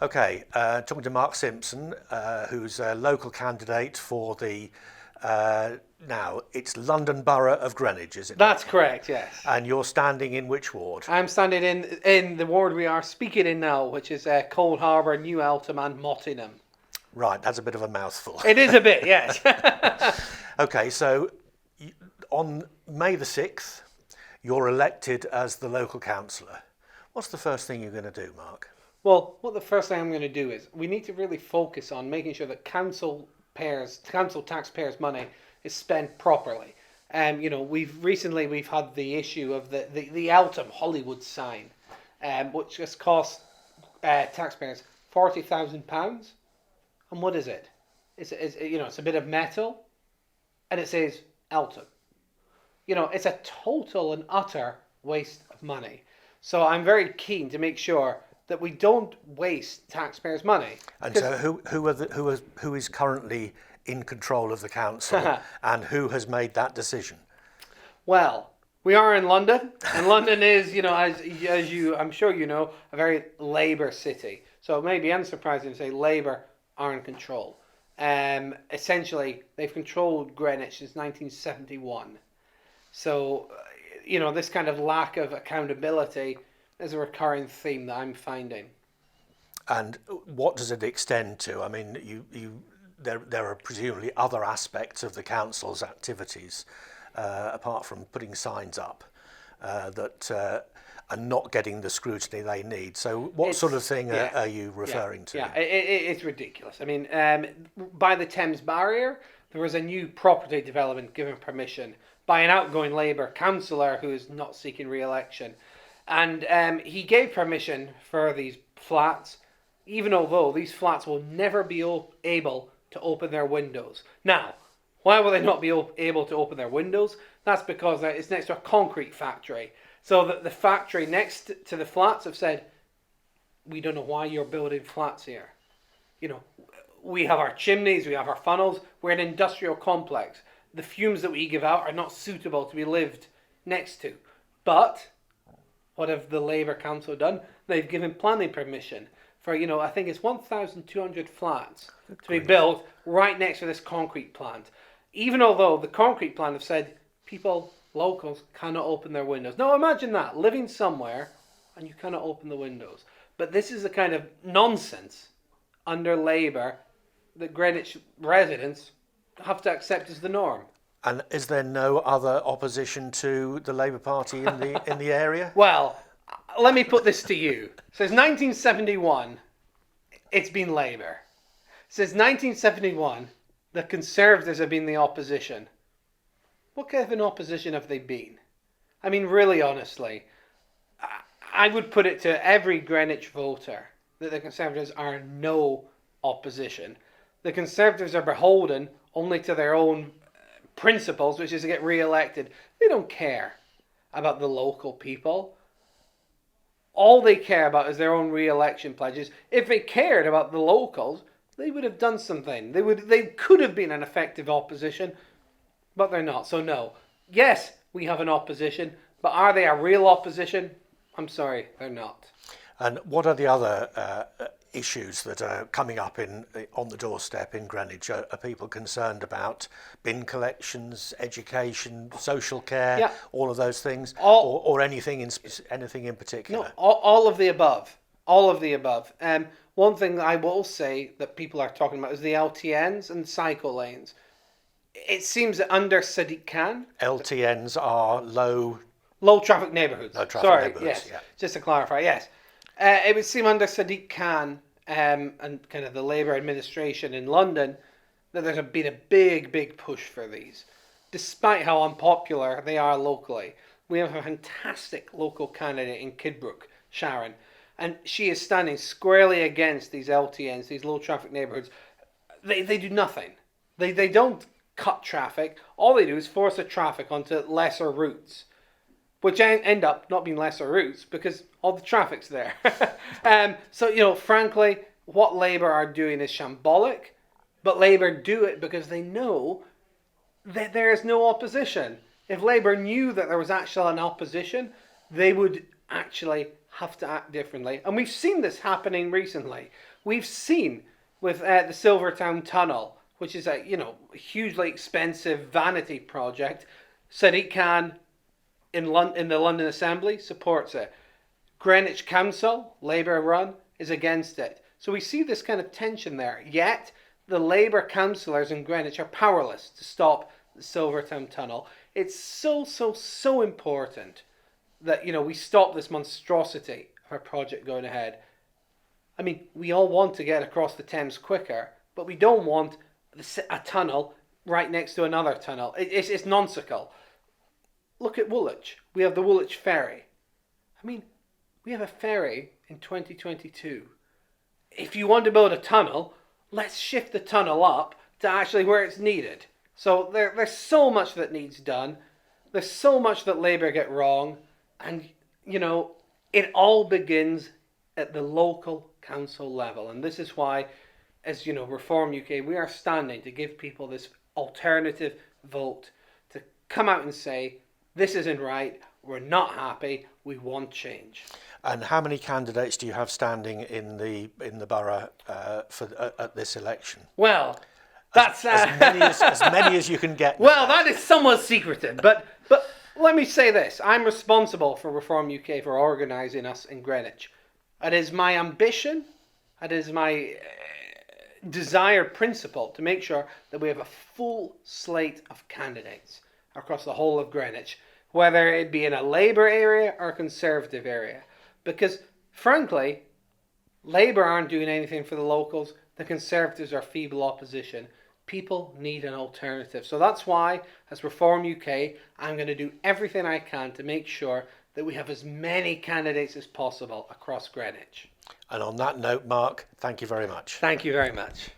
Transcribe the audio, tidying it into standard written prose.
Okay, talking to Mark Simpson, who's a local candidate for the, now it's London Borough of Greenwich, is it not? That's correct, yes. And you're standing in which ward? I'm standing in the ward we are speaking in now, which is Cold Harbour, New Eltham and Mottingham. Right, that's a bit of a mouthful. It is a bit, yes. Okay, so on May the 6th, you're elected as the local councillor. What's the first thing you're going to do, Mark? Well, what the first thing I'm going to do is we need to really focus on making sure that council taxpayers' money is spent properly. We've had the issue of the Eltham Hollywood sign, which has cost taxpayers £40,000. And what is it? It's a bit of metal, and it says Eltham. It's a total and utter waste of money. So I'm very keen to make sure that we don't waste taxpayers' money. And so who is currently in control of the council and who has made that decision? Well, we are in London, and London is, I'm sure you know, a very Labour city. So it may be unsurprising to say Labour are in control. Essentially, they've controlled Greenwich since 1971. So, this kind of lack of accountability is a recurring theme that I'm finding. And what does it extend to? I mean, there are presumably other aspects of the council's activities, apart from putting signs up, that are not getting the scrutiny they need. So what sort of thing are you referring to? Yeah, it's ridiculous. I mean, by the Thames Barrier, there was a new property development given permission by an outgoing Labour councillor who is not seeking re-election. And he gave permission for these flats, even although these flats will never be able to open their windows. Now, why will they not be able to open their windows? That's because it's next to a concrete factory. So the factory next to the flats have said, we don't know why you're building flats here. We have our chimneys, we have our funnels, we're an industrial complex. The fumes that we give out are not suitable to be lived next to. But what have the Labour Council done? They've given planning permission for, I think it's 1,200 flats to be built right next to this concrete plant. Even although the concrete plant have said locals cannot open their windows. Now imagine that, living somewhere and you cannot open the windows. But this is the kind of nonsense under Labour that Greenwich residents have to accept as the norm. And is there no other opposition to the Labour Party in the area? Well, let me put this to you. Since 1971, it's been Labour. Since 1971, the Conservatives have been the opposition. What kind of an opposition have they been? I mean, really honestly, I would put it to every Greenwich voter that the Conservatives are no opposition. The Conservatives are beholden only to their own principles, which is to get re-elected. They don't care about the local people. All they care about is their own re-election pledges. If they cared about the locals, they would have done something. They could have been an effective opposition, but they're not. So no. Yes, we have an opposition, but are they a real opposition? I'm sorry, they're not. And what are the other issues that are coming up on the doorstep in Greenwich? Are people concerned about bin collections, education, social care, all of those things, or anything in particular? No, all of the above. All of the above. One thing I will say that people are talking about is the LTNs and cycle lanes. It seems that under Sadiq Khan, LTNs are low traffic neighbourhoods. Low traffic neighbourhoods. Yes. Just to clarify, yes. It would seem under Sadiq Khan and kind of the Labour administration in London that there's been a big push for these, despite how unpopular they are locally. We have a fantastic local candidate in Kidbrooke, Sharon, and she is standing squarely against these LTNs, these low traffic neighbourhoods. They do nothing. They don't cut traffic. All they do is force the traffic onto lesser routes, which end up not being lesser routes because all the traffic's there. So, frankly, what Labour are doing is shambolic, but Labour do it because they know that there is no opposition. If Labour knew that there was actually an opposition, they would actually have to act differently. And we've seen this happening recently. We've seen with the Silvertown Tunnel, which is a hugely expensive vanity project. Sadiq Khan in the London Assembly supports it. Greenwich Council, Labour run, is against it. So we see this kind of tension there. Yet the Labour councillors in Greenwich are powerless to stop the Silvertown Tunnel. It's so important that we stop this monstrosity of a project going ahead. I mean, we all want to get across the Thames quicker, but we don't want a tunnel right next to another tunnel. It's nonsensical. Look at Woolwich. We have the Woolwich Ferry. I mean, we have a ferry in 2022. If you want to build a tunnel, let's shift the tunnel up to actually where it's needed. So there's so much that needs done. There's so much that Labour get wrong. And, it all begins at the local council level. And this is why, as Reform UK, we are standing to give people this alternative vote to come out and say, this isn't right, we're not happy, we want change. And how many candidates do you have standing in the borough at this election? Well, that's as many as you can get. Well, that is somewhat secretive, but let me say this: I'm responsible for Reform UK for organising us in Greenwich. It is my ambition, it is my desired principle to make sure that we have a full slate of candidates across the whole of Greenwich, whether it be in a Labour area or a Conservative area. Because, frankly, Labour aren't doing anything for the locals. The Conservatives are feeble opposition. People need an alternative. So that's why, as Reform UK, I'm going to do everything I can to make sure that we have as many candidates as possible across Greenwich. And on that note, Mark, thank you very much. Thank you very much.